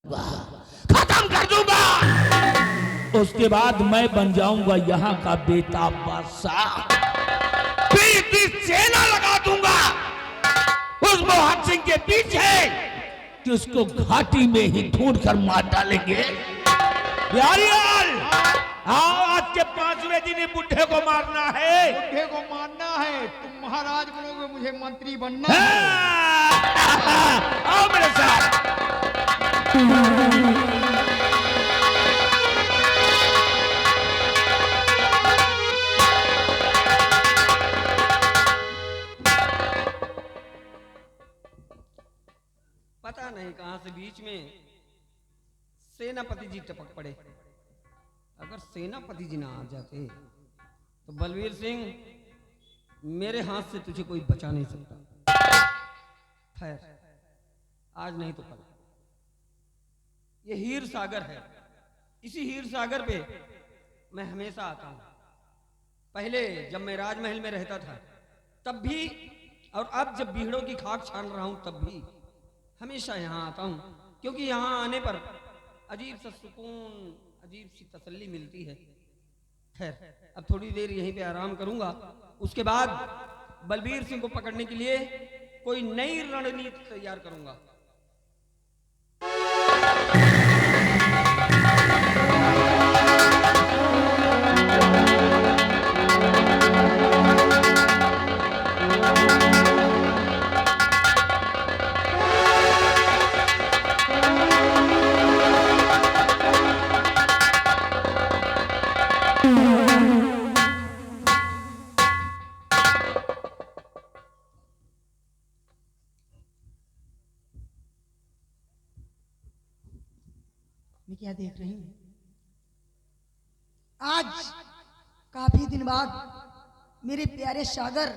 खत्म कर दूंगा। उसके बाद मैं बन जाऊंगा यहाँ का बेताब बादशाह, पीती सेना लगा दूंगा उस मोहन सिंह के पीछे कि उसको घाटी में ही ढूंढ कर मार डालेंगे। यार आज के 5वें दिन ही बुढ़े को मारना है। बुढ़े को मारना है? तुम महाराज बनोगे, मुझे मंत्री बनना है। आओ मेरे साथ। पता नहीं कहां से बीच में सेनापति जी टपक पड़े। अगर सेनापति जी ना आ जाते तो बलवीर सिंह मेरे हाथ से तुझे कोई बचा नहीं सकता। खैर आज नहीं तो कल। ये हीर सागर है, इसी हीर सागर पे मैं हमेशा आता हूं। पहले जब मैं राजमहल में रहता था तब भी, और अब जब बीहड़ों की खाक छान रहा हूं तब भी हमेशा यहाँ आता हूं, क्योंकि यहाँ आने पर अजीब सा सुकून, अजीब सी तसल्ली मिलती है। खैर अब थोड़ी देर यहीं पे आराम करूंगा, उसके बाद बलबीर सिंह को पकड़ने के लिए कोई नई रणनीति तैयार करूंगा। मैं क्या देख रही हूँ? आज काफी दिन बाद मेरे प्यारे सागर,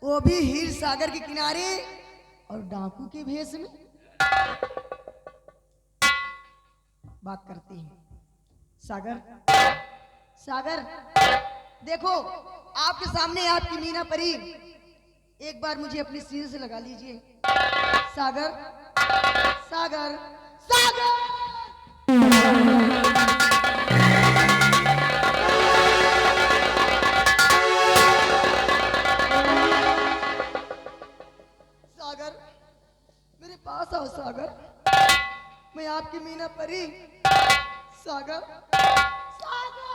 वो भी हीर सागर के किनारे और डाकू के भेष में बात करते हैं। सागर, सागर देखो, आपके सामने आपकी मीना परी, एक बार मुझे अपनी सीने से लगा लीजिए। सागर, सागर, सागर। सागर मेरे पास आओ सागर, मैं आपकी मीना परी। सागर, सागर।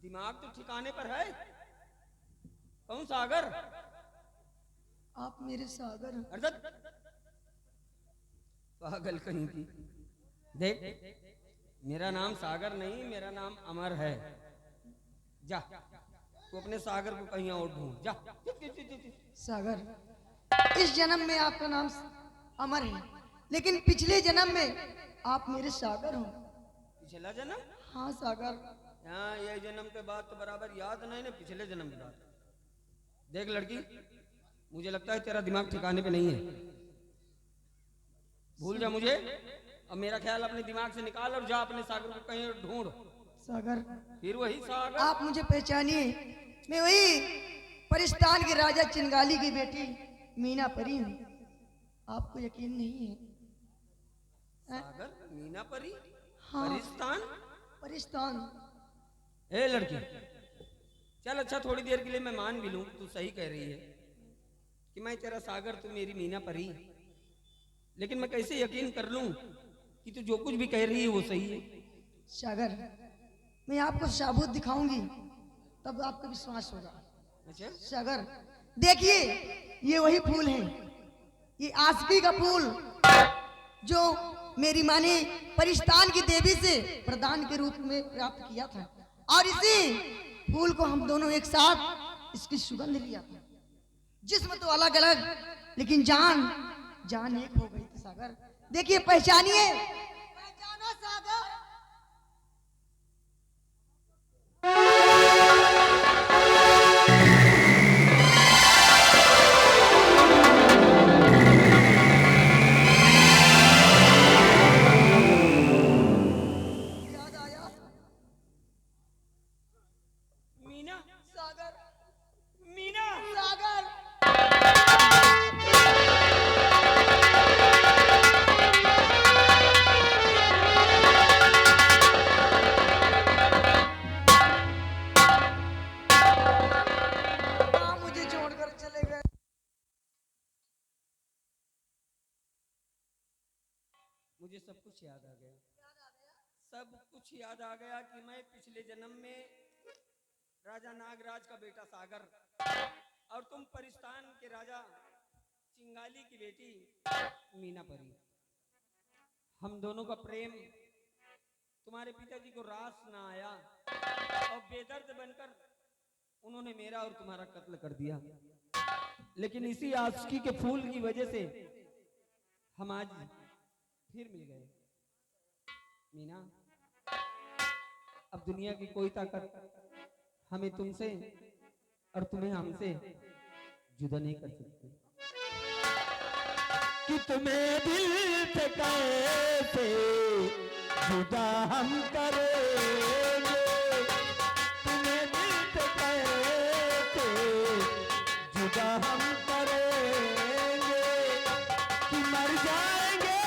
दिमाग तो ठिकाने पर है? कौन सागर? आप मेरे सागर। अर्जत पागल कहीं की। देख, मेरा नाम सागर नहीं, मेरा नाम अमर है। जा तू अपने सागर को कहीं और ढूंढ जा। सागर, इस जन्म में आपका नाम अमर है, लेकिन पिछले जन्म में आप मेरे सागर हो। पिछला जन्म? हाँ सागर। हाँ, ये जन्म के बाद तो बराबर याद नहीं ना, पिछले जन्म के बाद। देख लड़की, मुझे लगता है तेरा दिमाग ठिकाने पे नहीं है। भूल जा मुझे, अब मेरा ख्याल अपने दिमाग से निकाल और जा अपने सागर को कहीं और ढूंढ। सागर, फिर वही सागर। आप मुझे पहचानिए, मैं वही परिस्तान के राजा चिंगाली की बेटी मीना परी हूँ। आपको यकीन नहीं है? सागर, मीना परी? हाँ। परिस्तान? परिस्तान। ए लड़की, चल अच्छा थोड़ी देर के लिए मैं मान भी लूं, तू सही कह रही है कि मैं तेरा सागर, तू मेरी मीना परी, लेकिन मैं कैसे यकीन कर लूं कि तू जो कुछ भी कह रही है वो सही है? सागर, मैं आपको साबूत दिखाऊंगी, तब आपका विश्वास होगा। अच्छा सागर देखिए, ये वही फूल है, ये आसकी का फूल जो मेरी माँ ने परिस्तान की देवी से प्रदान के रूप में प्राप्त किया था, और इसी फूल को हम दोनों एक साथ इसकी सुगंध लिया था। जिस्म तो अलग अलग, लेकिन जान जान एक हो गई थी। सागर देखिए, पहचानिए, पहचानो सागर। कुछ याद आ गया, सब कुछ याद आ गया कि मैं पिछले जन्म में राजा नागराज का बेटा सागर और तुम परिस्तान के राजा चिंगाली की बेटी मीना परी, हम दोनों का प्रेम तुम्हारे पिताजी को रास ना आया और बेदर्द बनकर उन्होंने मेरा और तुम्हारा कत्ल कर दिया। लेकिन इसी आशिकी के फूल की वजह से हम आज फिर मिल गए। मीना, अब दुनिया की कोई ताकत हमें तुमसे और तुम्हें हमसे जुदा नहीं कर सकती। कि तुम्हें दिल से कैसे जुदा हम करेंगे, तुम्हें दिल से कैसे जुदा हम करेंगे, कि मर जाएंगे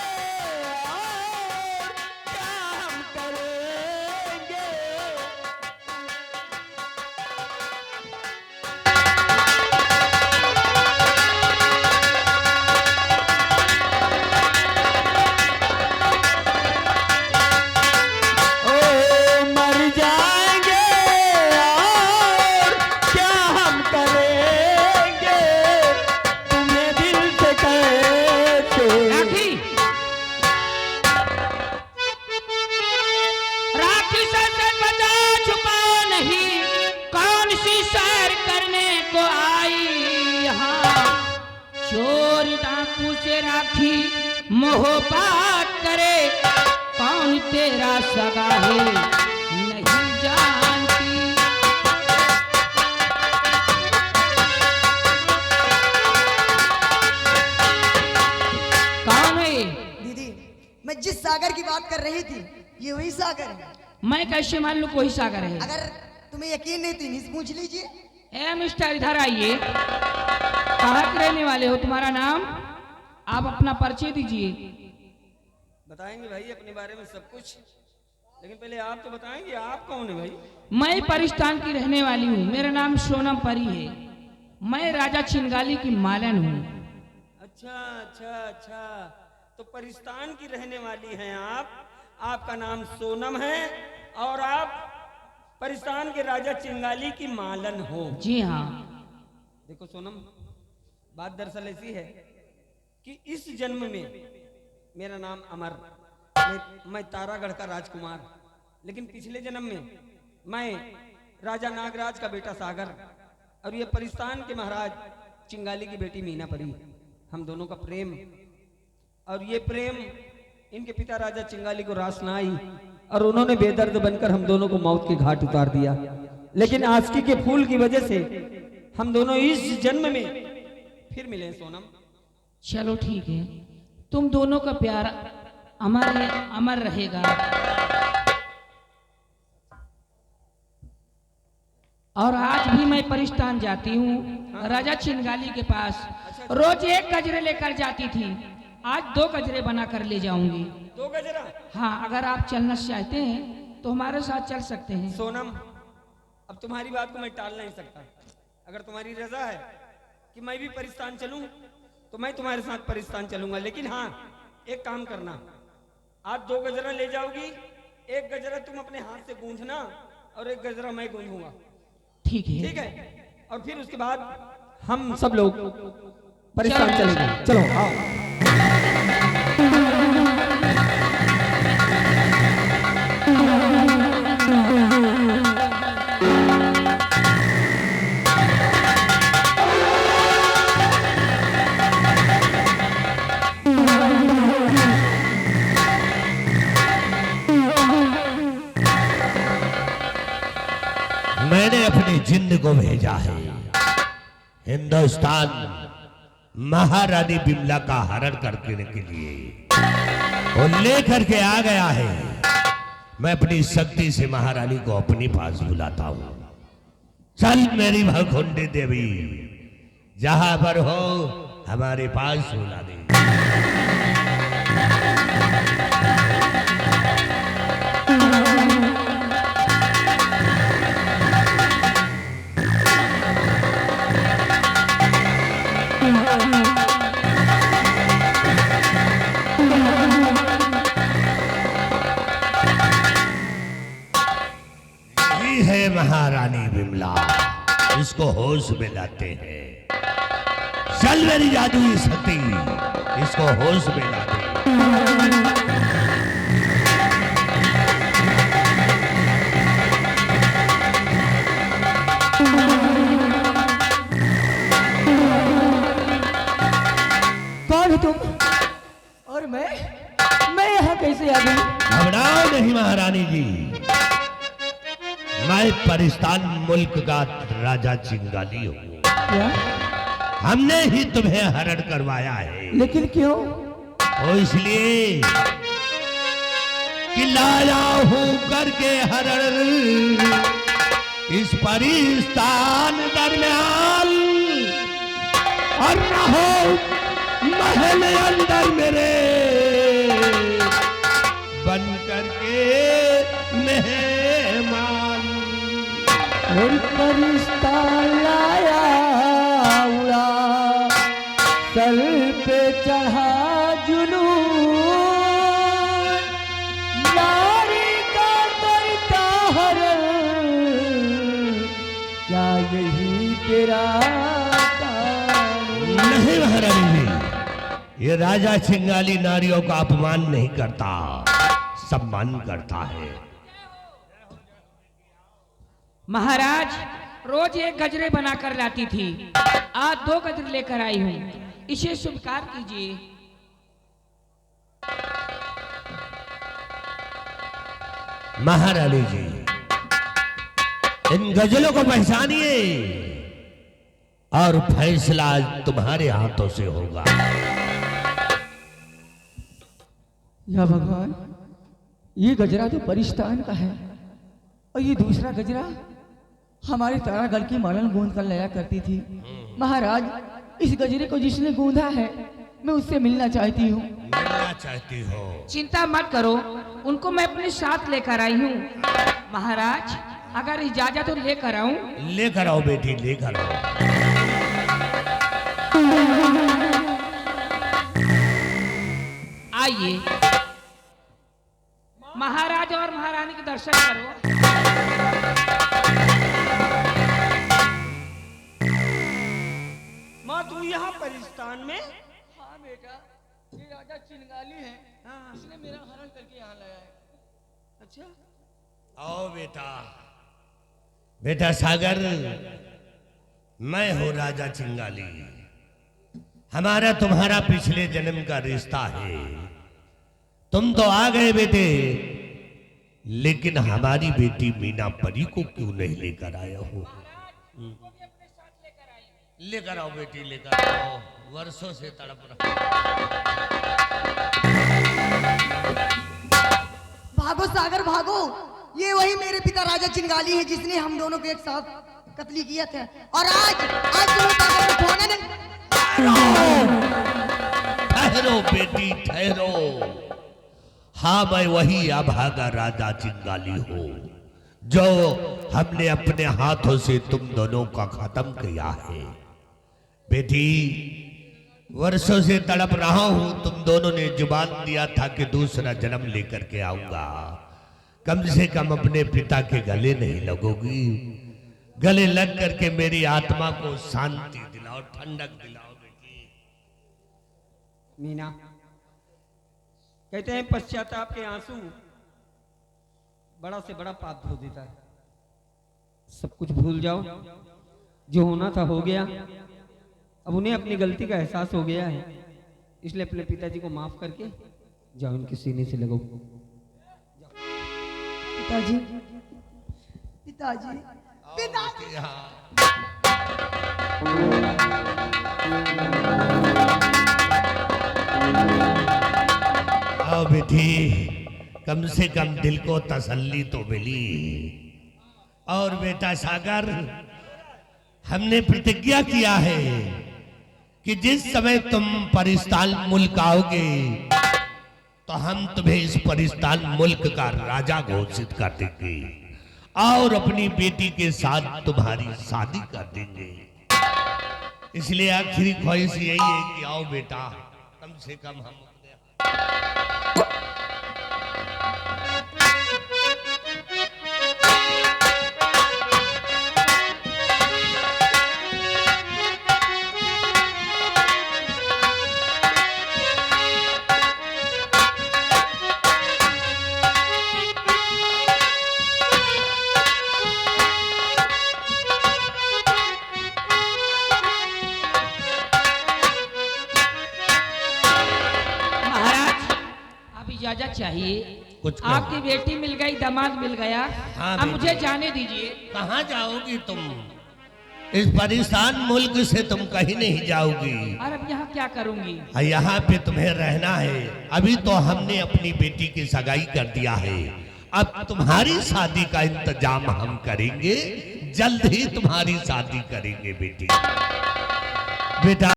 और क्या हम करेंगे। राखी मोहब्बत करे, कौन तेरा सगा है नहीं जानती। कौन है? दीदी, मैं जिस सागर की बात कर रही थी ये वही सागर है। मैं कैसे मान लूं कोई सागर है? अगर तुम्हें यकीन नहीं तो इन्हीं से पूछ लीजिए। ए मिस्टर, इधर आइए। कहाँ के रहने वाले हो? तुम्हारा नाम? आप अपना परिचय दीजिए। बताएंगे भाई अपने बारे में सब कुछ, लेकिन पहले आप तो बताएंगे आप कौन है भाई? मैं परिस्तान की रहने वाली हूँ, मेरा नाम सोनम परी है। मैं राजा चिंगाली की मालन हूँ। अच्छा अच्छा अच्छा, तो परिस्तान की रहने वाली हैं आप। आपका नाम सोनम है और आप परिस्तान के राजा चिंगाली की मालन हो। जी हाँ। देखो सोनम, बात दरअसल ऐसी है कि इस जन्म में मेरा नाम अमर, मैं तारागढ़ का राजकुमार, लेकिन पिछले जन्म में मैं राजा नागराज का बेटा सागर और ये परिस्तान के महाराज चिंगाली की बेटी मीना परी, हम दोनों का प्रेम, और ये प्रेम इनके पिता राजा चिंगाली को रास ना आई और उन्होंने बेदर्द बनकर हम दोनों को मौत के घाट उतार दिया। लेकिन आशिकी के फूल की वजह से हम दोनों इस जन्म में फिर मिले सोनम। चलो ठीक है, तुम दोनों का प्यार अमर अमर रहेगा। और आज भी मैं परिस्तान जाती हूँ राजा चिंगाली के पास। रोज एक गजरे लेकर जाती थी, आज 2 गजरे बना कर ले जाऊंगी। 2 गजरा? हाँ, अगर आप चलना चाहते हैं तो हमारे साथ चल सकते हैं। सोनम, अब तुम्हारी बात को मैं टाल नहीं सकता। अगर तुम्हारी रजा है कि मैं भी परिस्तान चलूं तो मैं तुम्हारे साथ परिस्तान चलूंगा, लेकिन हाँ एक काम करना, आज 2 गजरा ले जाओगी, 1 गजरा तुम अपने हाथ से गूंथना और 1 गजरा मैं गूंथूंगा। ठीक है? ठीक है, और फिर उसके बाद हम सब लोग परिस्तान चलेंगे। चलो आओ। मैंने अपनी जिंद को भेजा है हिंदुस्तान महारानी बिमला का हरण करने के लिए, और लेकर के आ गया है। मैं अपनी शक्ति से महारानी को अपने पास बुलाता हूं। चल मेरी भखुंडी देवी, जहां पर हो हमारे पास बुला दे। है महारानी विमला, इसको होश में लाते हैं। चल मेरी जादुई शक्ति, इसको होश में लाते हैं। कौन हो तुम? और मैं यहाँ कैसे आ गई? घबराओ नहीं महारानी जी, मैं परिस्तान मुल्क का राजा चिंगाली हूँ। क्या? हमने ही तुम्हें हरण करवाया है। लेकिन क्यों? वो इसलिए कि लाया हूँ करके हरण इस परिस्तान दरम्यान, और न हो महल अंदर मेरे बन करके मेहमान। और परिस्ता लाया उड़ा, सर पे चढ़ा जुनून, नारी का करता हरण, क्या यही तेरा कानून? नहीं महारानी जी, ये राजा चिंगाली नारियों का अपमान नहीं करता, सम्मान करता है। महाराज रोज एक गजरे बनाकर लाती थी, आज 2 गजरे लेकर आई हूँ, इसे स्वीकार कीजिए। महारानी जी, इन गजलों को पहचानिए और फैसला आज तुम्हारे हाथों से होगा। या भगवान, ये गजरा तो परिस्तान का है और ये दूसरा गजरा हमारे तारागढ़ की मालन गूंद कर लाया करती थी। महाराज, इस गजरे को जिसने गूंधा है मैं उससे मिलना चाहती हूँ। मिलना चाहती हो? चिंता मत करो, उनको मैं अपने साथ लेकर आई हूँ। महाराज, अगर इजाजत तो लेकर आऊं? लेकर आओ बेटी, लेकर आओ। आइए महाराज और महारानी के दर्शन करो। माँ तू यहाँ परिस्तान में? हाँ बेटा, ये राजा चिंगाली है, इसने मेरा हरण करके यहाँ लाया है। अच्छा, आओ बेटा। बेटा सागर, मैं हूँ राजा चिंगाली। हमारा तुम्हारा पिछले जन्म का रिश्ता है। तुम तो आ गए बेटे, लेकिन हमारी बेटी मीना परी को क्यों नहीं लेकर आया हो? लेकर आओ बेटी, लेकर आओ। वर्षों से तड़प रहा। भागो सागर भागो, ये वही मेरे पिता राजा चिंगाली है जिसने हम दोनों को एक साथ कत्ल किया था। और आज तुम्हें पागल उठाना नहीं। ठहरो बेटी, ठहरो। हाँ, मैं वही अभागा राजा चिंगाली हूँ जो हमने अपने हाथों से तुम दोनों का खत्म किया है। बेटी, वर्षों से तड़प रहा हूं। तुम दोनों ने जुबान दिया था कि दूसरा जन्म लेकर के आऊंगा। कम से कम अपने पिता के गले नहीं लगोगी। गले लग करके मेरी आत्मा को शांति दिलाओ, ठंडक दिलाओ बेटी। मीना, कहते हैं पश्चाताप के आंसू बड़ा से बड़ा पाप धो देता है। सब कुछ भूल जाओ, जो होना था हो गया। अब उन्हें अपनी गलती का एहसास हो गया है, इसलिए अपने पिताजी को माफ करके जाओ, उनके सीने से लगो। पिताजी, पिताजी, पिताजी। आओ बेटी, कम से कम दिल को तसल्ली तो मिली। और बेटा सागर, हमने प्रतिज्ञा किया है कि जिस समय तुम परिस्तान मुल्क आओगे तो हम तुम्हें इस परिस्तान मुल्क का राजा घोषित कर देंगे और अपनी बेटी के साथ तुम्हारी शादी कर देंगे। इसलिए आखिरी ख्वाहिश यही है कि आओ बेटा, कम से कम हम चाहिए। कुछ कहो। आपकी बेटी मिल गई, दामाद मिल गया, हाँ, अब बेटी। मुझे जाने दीजिए। कहाँ जाओगी तुम? इस परेशान मुल्क से तुम कहीं नहीं जाओगी। और अब यहाँ क्या करूंगी? यहाँ पे तुम्हें रहना है। अभी तो हमने अपनी बेटी की सगाई कर दिया है, अब तुम्हारी शादी का इंतजाम हम करेंगे, जल्द ही तुम्हारी शादी करेंगे बेटी। बेटा